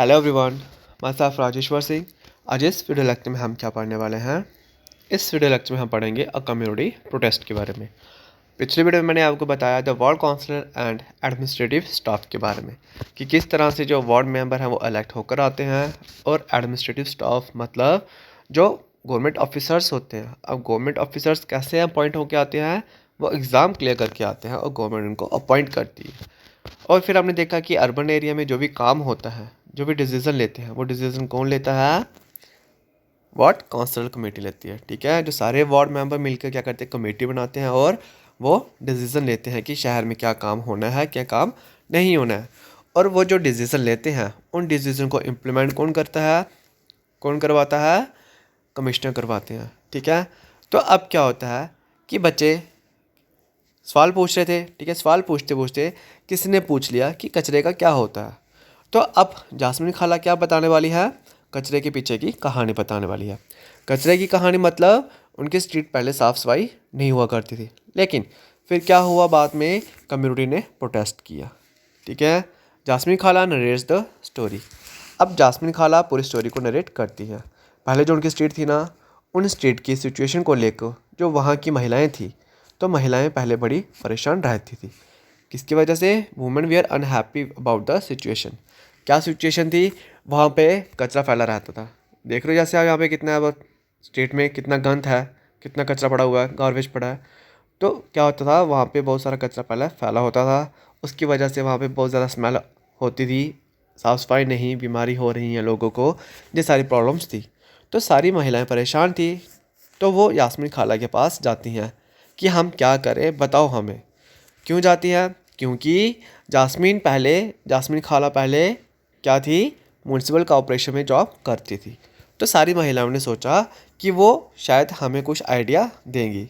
Hello everyone, मैं साफ राजेश्वर सिंह। आज इस वीडियो लेक्चर में हम क्या पढ़ने वाले हैं। इस वीडियो लेक्चर में हम पढ़ेंगे अ कम्युनिटी प्रोटेस्ट के बारे में। पिछले वीडियो में मैंने आपको बताया the ward councillor and administrative staff के बारे में कि किस तरह से जो वार्ड मेंबर हैं वो इलेक्ट होकर आते हैं और एडमिनिस्ट्रेटिव स्टाफ मतलब जो गवर्नमेंट ऑफिसर्स होते हैं। अब गवर्नमेंट ऑफिसर्स कैसे अपॉइंट होकर आते हैं, वो एग्ज़ाम क्लियर करके आते हैं और गवर्नमेंट उनको अपॉइंट करती है। और फिर हमने देखा कि अर्बन एरिया में जो भी काम होता है, जो भी डिसीज़न लेते हैं, वो डिसीज़न कौन लेता है? वार्ड काउंसिल कमेटी लेती है। ठीक है, जो सारे वार्ड मेंबर मिलकर क्या करते हैं, कमेटी बनाते हैं और वो डिसीज़न लेते हैं कि शहर में क्या काम होना है, क्या काम नहीं होना है। और वो जो डिसीज़न लेते हैं उन डिसीज़न को इम्प्लीमेंट कौन करता है, कौन करवाता है? कमिश्नर करवाते हैं। ठीक है, तो अब क्या होता है कि बच्चे सवाल पूछ रहे थे। ठीक है, सवाल पूछते पूछते किसी ने पूछ लिया कि कचरे का क्या होता है। तो अब जासमीन खाला क्या बताने वाली है? कचरे के पीछे की कहानी बताने वाली है। कचरे की कहानी मतलब उनकी स्ट्रीट पहले साफ़ सफाई नहीं हुआ करती थी, लेकिन फिर क्या हुआ, बाद में कम्युनिटी ने प्रोटेस्ट किया। ठीक है, जासमीन खाला नरेट्स द स्टोरी। अब जासमीन खाला पूरी स्टोरी को नरेट करती है। पहले जो उनकी स्ट्रीट थी ना, उन स्ट्रीट की सिचुएशन को लेकर जो वहाँ की महिलाएं थी, तो महिलाएं पहले बड़ी परेशान रहती थी। किसकी वजह से? Women we are unhappy about the situation. क्या सिचुएशन थी? वहाँ पे कचरा फैला रहता था। देख रहे हो जैसे आप यहाँ पे कितना अब स्ट्रीट में कितना गंद है, कितना कचरा पड़ा हुआ है, गार्बेज पड़ा है। तो क्या होता था, वहाँ पे बहुत सारा कचरा पहले फैला होता था। उसकी वजह से वहाँ पे बहुत ज़्यादा स्मेल होती थी, साफ़ सफाई नहीं, बीमारी हो रही है लोगों को, ये सारी प्रॉब्लम्स थी। तो सारी महिलाएं परेशान थी। तो वो यास्मीन खाला के पास जाती हैं कि हम क्या करें, बताओ हमें। क्यों जाती हैं? क्योंकि जास्मीन खाला पहले क्या थी? म्यूनसिपल कॉरपोरेशन में जॉब करती थी। तो सारी महिलाओं ने सोचा कि वो शायद हमें कुछ आइडिया देंगी।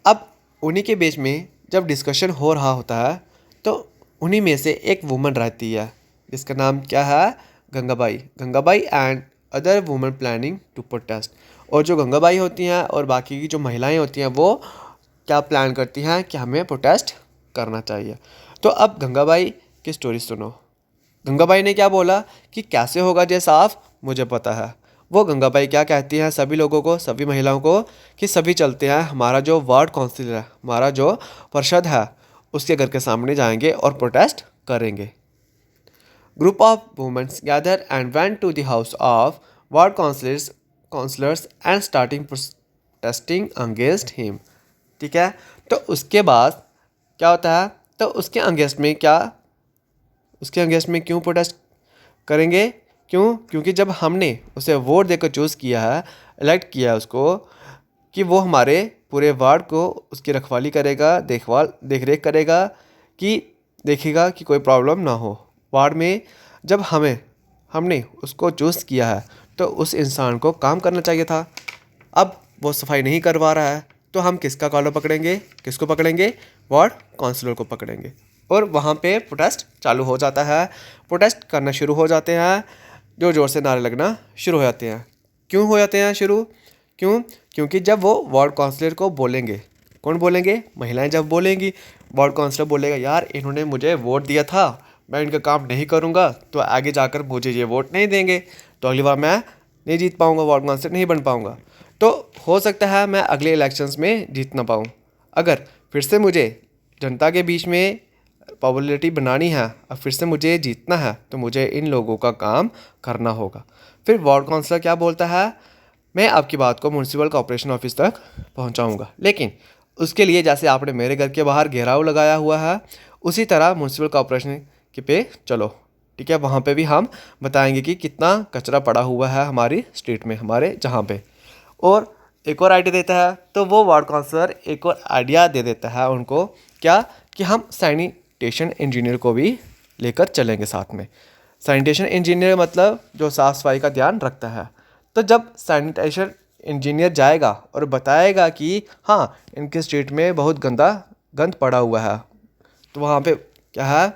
अब उन्हीं के बीच में जब डिस्कशन हो रहा होता है, तो उन्हीं में से एक वुमन रहती है जिसका नाम क्या है? Gangabai. Gangabai and other woman planning to protest. और जो गंगाबाई होती हैं और बाकी की जो महिलाएं होती हैं, वो क्या प्लान करती हैं कि हमें प्रोटेस्ट करना चाहिए। तो अब गंगाबाई की स्टोरी सुनो। गंगाबाई ने क्या बोला कि कैसे होगा ये साफ, मुझे पता है। वो गंगाबाई क्या कहती हैं सभी लोगों को, सभी महिलाओं को, कि सभी चलते हैं, हमारा जो वार्ड काउंसिल है, हमारा जो परिषद है, उसके घर के सामने जाएंगे और प्रोटेस्ट करेंगे। Group of womens gather and went to the house of ward councillors and starting protesting against him. ठीक है, तो उसके बाद क्या होता है? तो उसके अगेंस्ट में क्यों प्रोटेस्ट करेंगे? क्यों? क्योंकि जब हमने उसे वोट देकर चूज़ किया है, इलेक्ट किया है उसको, कि वो हमारे पूरे वार्ड को उसकी रखवाली करेगा, देख रेख करेगा, कि देखेगा कि कोई प्रॉब्लम ना हो वार्ड में। जब हमने उसको चूज़ किया है, तो उस इंसान को काम करना चाहिए था। अब वो सफाई नहीं करवा रहा है, तो हम किसका कॉलर पकड़ेंगे? किसको पकड़ेंगे? वार्ड काउंसलर को पकड़ेंगे। और वहाँ पे प्रोटेस्ट चालू हो जाता है, प्रोटेस्ट करना शुरू हो जाते हैं, जोर जोर से नारे लगना शुरू हो जाते हैं। क्यों हो जाते हैं शुरू? क्यों? क्योंकि जब वो वार्ड काउंसलर को बोलेंगे, कौन बोलेंगे? महिलाएं जब बोलेंगी, वार्ड काउंसलर बोलेगा, यार इन्होंने मुझे वोट दिया था, मैं इनका काम नहीं करूँगा तो आगे जाकर मुझे ये वोट नहीं देंगे, तो अगली बार मैं नहीं जीत पाऊँगा, वार्ड काउंसलर नहीं बन पाऊँगा। तो हो सकता है मैं अगले इलेक्शंस में जीत ना पाऊँ। अगर फिर से मुझे जनता के बीच में पॉपुलैरिटी बनानी है और फिर से मुझे जीतना है, तो मुझे इन लोगों का काम करना होगा। फिर वार्ड काउंसलर क्या बोलता है? मैं आपकी बात को म्यूनसिपल कॉर्पोरेशन ऑफिस तक पहुंचाऊंगा, लेकिन उसके लिए जैसे आपने मेरे घर के बाहर घेराव लगाया हुआ है, उसी तरह म्यूनसिपल कॉर्पोरेशन के पे चलो। ठीक है, वहाँ पे भी हम बताएंगे कि कितना कचरा पड़ा हुआ है हमारी स्ट्रीट में, हमारे जहाँ पे। और एक और आइडिया देता है, तो वो वार्ड काउंसलर एक और आइडिया दे देता है उनको, क्या? कि हम सैनिटेशन इंजीनियर को भी लेकर चलेंगे साथ में। सैनिटेशन इंजीनियर मतलब जो साफ़ सफाई का ध्यान रखता है। तो जब सैनिटेशन इंजीनियर जाएगा और बताएगा कि हाँ, इनके स्ट्रीट में बहुत गंद पड़ा हुआ है, तो वहाँ पे क्या है?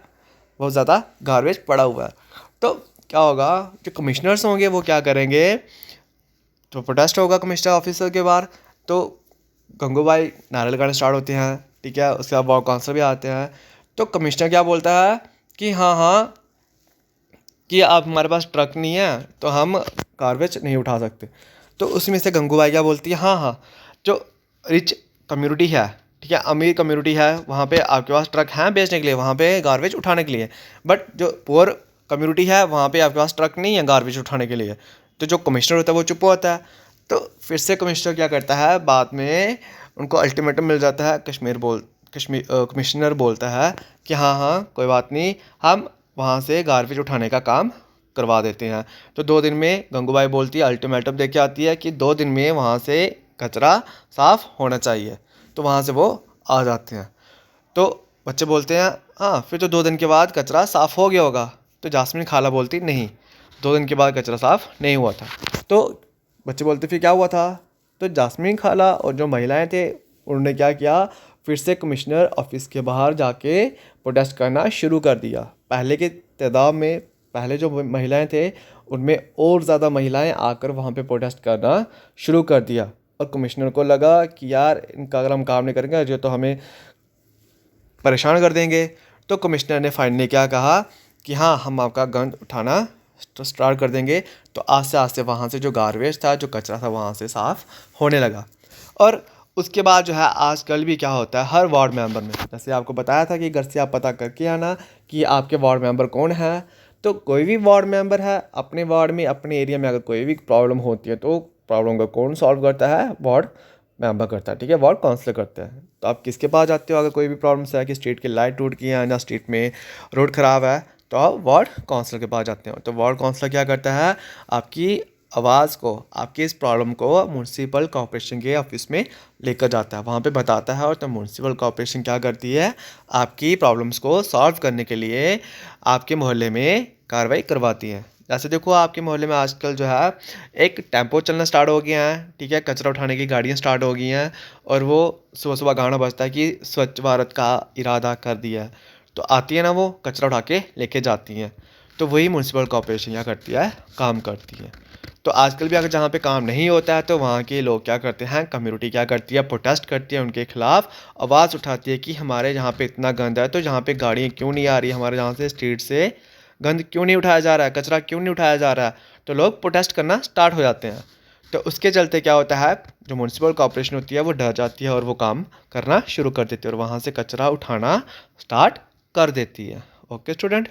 बहुत ज़्यादा गार्बेज पड़ा हुआ है। तो क्या होगा? जो कमिश्नर्स होंगे वो क्या करेंगे? तो प्रोटेस्ट होगा कमिश्नर ऑफिसर के बाहर। तो गंगूबाई नारे लगाने स्टार्ट होते हैं। ठीक है, उसके बाद वार्ड काउंसलर भी आते हैं। तो कमिश्नर क्या बोलता है कि हाँ हाँ, कि आप हमारे पास ट्रक नहीं है तो हम गार्बेज नहीं उठा सकते। तो उसमें से गंगूबाई क्या बोलती है, हाँ हाँ, जो रिच कम्युनिटी है, ठीक है, अमीर कम्युनिटी है, वहाँ पे आपके पास ट्रक हैं बेचने के लिए, वहाँ पे गार्बेज उठाने के लिए, बट जो पुअर कम्युनिटी है वहाँ पे आपके पास ट्रक नहीं है गार्बेज उठाने के लिए। तो जो कमिश्नर होता है वो चुप होता है। तो फिर से कमिश्नर क्या करता है, बाद में उनको अल्टीमेटम मिल जाता है, कमिश्नर बोलता है कि हाँ हाँ कोई बात नहीं, हम वहाँ से गार्बेज उठाने का काम करवा देते हैं। तो 2 दिन में गंगूबाई बोलती है, अल्टीमेटम दे के आती है कि 2 दिन में वहाँ से कचरा साफ़ होना चाहिए। तो वहाँ से वो आ जाते हैं। तो बच्चे बोलते हैं हाँ फिर तो 2 दिन के बाद कचरा साफ़ हो गया होगा। तो जास्मिन खाला बोलती नहीं, 2 दिन के बाद कचरा साफ़ नहीं हुआ था। तो बच्चे बोलते फिर क्या हुआ था। तो जास्मिन खाला और जो महिलाएं थे उन्होंने क्या किया, फिर से कमिश्नर ऑफिस के बाहर जाके प्रोटेस्ट करना शुरू कर दिया। पहले के तादाद में, पहले जो महिलाएं थे उनमें और ज़्यादा महिलाएं आकर वहाँ पे प्रोटेस्ट करना शुरू कर दिया। और कमिश्नर को लगा कि यार इनका अगर हम काम नहीं करेंगे जो तो हमें परेशान कर देंगे। तो कमिश्नर ने फाइनली क्या कहा कि हाँ हम आपका गंद उठाना स्टार्ट कर देंगे। तो आस्ते आस्ते वहाँ से जो गार्बेज था, जो कचरा था, वहाँ से साफ़ होने लगा। और उसके बाद जो है आजकल भी क्या होता है, हर वार्ड मेंबर में, जैसे आपको बताया था कि घर से आप पता करके आना कि आपके वार्ड मेंबर कौन है। तो कोई भी वार्ड मेंबर है, अपने वार्ड में, अपने एरिया में अगर कोई भी प्रॉब्लम होती है तो प्रॉब्लम को कौन सॉल्व करता है, वार्ड मेंबर करता है, ठीक है, वार्ड काउंसलर करते हैं। तो आप किसके पास जाते हो अगर कोई भी प्रॉब्लम्स है कि स्ट्रीट की लाइट टूट गई है या स्ट्रीट में रोड ख़राब है, तो आप वार्ड काउंसलर के पास जाते हो। तो वार्ड काउंसलर क्या करता है, आपकी आवाज़ को, आपकी इस प्रॉब्लम को म्यूनसिपल कॉर्पोरेशन के ऑफिस में लेकर जाता है, वहाँ पे बताता है। और तो म्यूनसिपल कॉर्पोरेशन क्या करती है, आपकी प्रॉब्लम्स को सॉल्व करने के लिए आपके मोहल्ले में कार्रवाई करवाती है। जैसे देखो आपके मोहल्ले में आजकल जो है एक टेम्पो चलना स्टार्ट हो गया है, ठीक है, कचरा उठाने की गाड़ियाँ स्टार्ट हो गई हैं, और वो सुबह सुबह गाना बजता है कि स्वच्छ भारत का इरादा कर दिया है। तो आती है ना, वो कचरा उठा के लेके जाती हैं। तो वही म्यूनसिपल कॉर्पोरेशन क्या करती है, काम करती है। तो आजकल भी अगर जहाँ पे काम नहीं होता है तो वहाँ के लोग क्या करते हैं, कम्युनिटी क्या करती है, प्रोटेस्ट करती है, उनके खिलाफ़ आवाज़ उठाती है कि हमारे यहाँ पे इतना गंद है, तो यहाँ पे गाड़ियाँ क्यों नहीं आ रही, हमारे यहाँ से स्ट्रीट से गंद क्यों नहीं उठाया जा रहा है, कचरा क्यों नहीं उठाया जा रहा है। तो लोग प्रोटेस्ट करना स्टार्ट हो जाते हैं। तो उसके चलते क्या होता है, जो म्यूनसिपल कॉर्पोरेशन होती है वो डर जाती है और वो काम करना शुरू कर देती है और वहाँ से कचरा उठाना स्टार्ट कर देती है। Okay student.